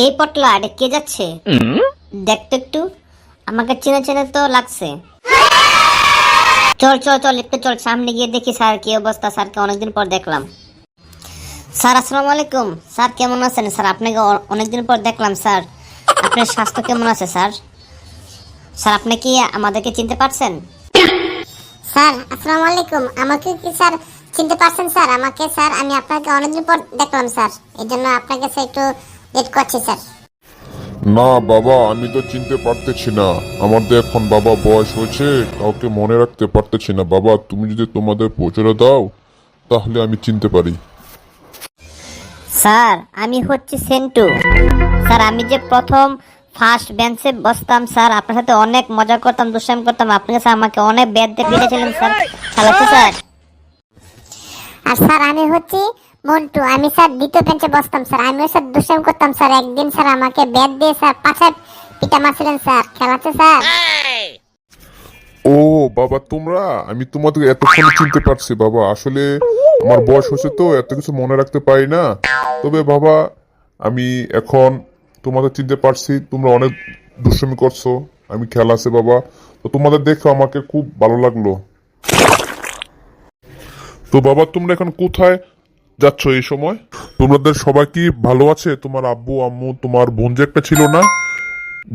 এই পটলা, এটা কে যাচ্ছে? দেখতো একটু, আমাকে চেনা চেনা তো লাগছে। চল চল চল, একটু চল সামনে গিয়ে দেখি স্যার কি অবস্থা। স্যারকে অনেকদিন পর দেখলাম। স্যার আসসালামু আলাইকুম। স্যার কেমন আছেন? স্যার আপনাকে অনেকদিন পর দেখলাম। স্যার আপনার স্বাস্থ্য কেমন আছে স্যার? স্যার আপনি কি আমাদেরকে চিনতে পারছেন? স্যার আসসালামু আলাইকুম। আমাকে কি স্যার চিনতে পারছেন? স্যার আমাকে স্যার, আমি আপনাকে অনেকদিন পর দেখলাম স্যার, এই জন্য আপনাকে স্যার একটু লেট করছি স্যার। না বাবা, আমি তো চিনতে পারতেছি না। আমাদের এখন বাবা বয়স হয়েছে, কাউকে মনে রাখতে পারতেছি না। বাবা তুমি যদি তোমাদের পরিচয় দাও তাহলে আমি চিনতে পারি। স্যার আমি হচ্ছে সেন্টু। স্যার আমি যে প্রথম ফার্স্ট বেঞ্চে বসতাম স্যার, আপনার সাথে অনেক মজা করতাম, দুষ্টামি করতাম। আপনি স্যার আমাকে অনেক ব্যাট দিয়ে পিটেছিলেন স্যার, খেলাতে স্যার। আর স্যার আমি হচ্ছি মন্টু, আমি স্যার দ্বিতীয় বেঞ্চে বসতাম স্যার, আমিও স্যার দুষ্টামি করতাম স্যার। একদিন স্যার আমাকে ব্যাট দিয়ে স্যার পাছায় পিটা মারছিলেন স্যার, খেলাতে স্যার। ও বাবা তোমরা, আমি তোমাদের এতক্ষণ চিনতে পারছি বাবা। আসলে আমার বয়স হয়েছে তো এত কিছু মনে রাখতে পারি না। তবে বাবা আমি এখন তোমাদের চিনতে পারছি। তোমরা অনেক দুষ্টামি করছো, আমি খেলা আছে বাবা। তো তোমাদের দেখে আমাকে খুব ভালো লাগলো। তো বাবা তোমরা এখন কোথায় যাচ্ছ এই সময়? তোমাদের সবাই কি ভালো আছে? তোমার আব্বু আম্মু, তোমার বোন যে একটা ছিল না,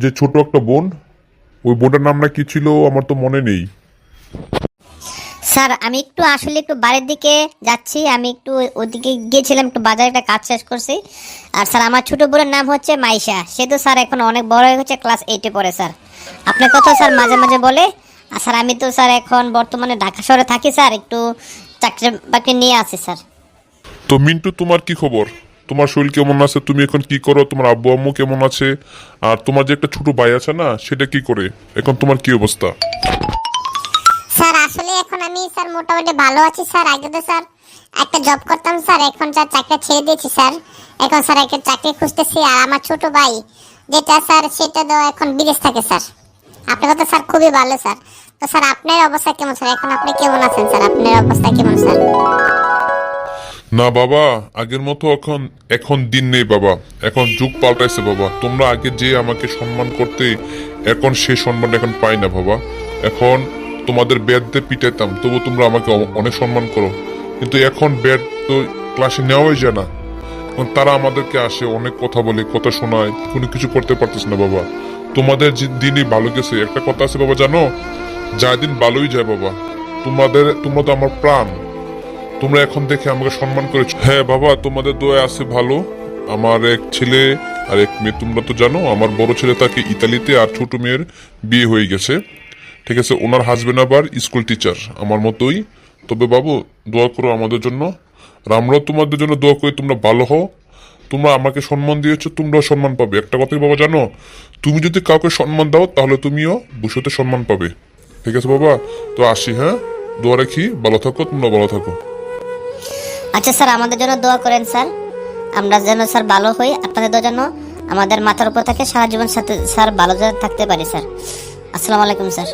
যে ছোট একটা বোন, ওই বোনটার নামটা কি ছিল আমার তো মনে নেই। স্যার আমি একটু আসলে একটু বাড়ির দিকে যাচ্ছি, আমি একটু ওদিকে গিয়েছিলাম, একটু বাজারে একটা কাজ শেষ করছি। আর স্যার আমার ছোট বোনের নাম হচ্ছে মাইশা, সে তো স্যার এখন অনেক বড় হয়ে গেছে, ক্লাস 8-এ পড়ে স্যার। আপনার কথা স্যার মাঝে মাঝে বলে। আর স্যার আমি তো স্যার এখন বর্তমানে ঢাকা শহরে থাকি স্যার, একটু চাকরি বাকরি নিয়ে আছি স্যার। তো মিন্টু তোমার কি খবর? তোমার শরীর কেমন আছে? তুমি এখন কি করো? তোমার আব্বু আম্মু কেমন আছে? আর তোমার যে একটা ছোট ভাই আছে না, সেটা কি করে? এখন তোমার কি অবস্থা? স্যার আসলে এখন আমি স্যার মোটামুটি ভালো আছি স্যার। আগে তো স্যার একটা জব করতাম স্যার, এখন স্যার চাকরি ছেড়ে দিয়েছি স্যার। এখন স্যার একটা চাকরি খুঁজতেছি। আর আমার ছোট ভাই যেটা স্যার, সেটা তো এখন বিদেশ থাকে স্যার। আপনার কথা স্যার খুবই ভালো স্যার। তো স্যার আপনার অবস্থা কেমন স্যার? এখন আপনি কেমন আছেন স্যার? আপনার অবস্থা কেমন স্যার? না বাবা, আগের মতো এখন এখন দিন নেই বাবা। এখন যুগ পাল্টাইছে বাবা। তোমরা আগে যে আমাকে সম্মান করতে, এখন সে সম্মান এখন পাই না বাবা। এখন তোমাদের ব্যাট দিয়ে পিটাইতাম, তবু তোমরা আমাকে অনেক সম্মান করো। কিন্তু এখন ব্যাট তো ক্লাসে নেওয়াই যায় না। এখন তারা আমাদেরকে আসে, অনেক কথা বলে, কথা শোনায়, কোনো কিছু করতে পারতেছে না বাবা। তোমাদের দিনই ভালো গেছে। একটা কথা আছে বাবা, জানো, যা দিন ভালোই যায় বাবা। তোমরা তো আমার প্রাণ। তোমরা এখন দেখে আমাকে সম্মান করেছো। হ্যাঁ বাবা, তোমাদের দোয়া আছে ভালো। আমার এক ছেলে আর এক মেয়ে। তোমরা তো জানো আমার বড় ছেলে থাকে ইতালিতে, আর ছোট মেয়ের বিয়ে হয়ে গেছে। ঠিক আছে, ওনার হাজবেন্ড আবার স্কুল টিচার আমার মতোই। তবে বাবু দোয়া করো আমাদের জন্য। আর আমরাও তোমাদের জন্য দোয়া করি তোমরা ভালো হও। তোমরা আমাকে সম্মান দিয়েছো, তোমরাও সম্মান পাবে। একটা কথাই বাবা জানো, তুমি যদি কাউকে সম্মান দাও তাহলে তুমিও ভবিষ্যতে সম্মান পাবে। ঠিক আছে বাবা, তো আসি। হ্যাঁ, দোয়া রাখি। ভালো থাকো, তোমরা ভালো থাকো। আচ্ছা স্যার আমাদের জন্য দোয়া করেন স্যার, আমরা যেন স্যার ভালো হই। আপনাদের জন্য আমাদের মাথার উপর থেকে সারা জীবন সাথে স্যার ভালো থাকতে পারি স্যার। আসসালামু আলাইকুম স্যার।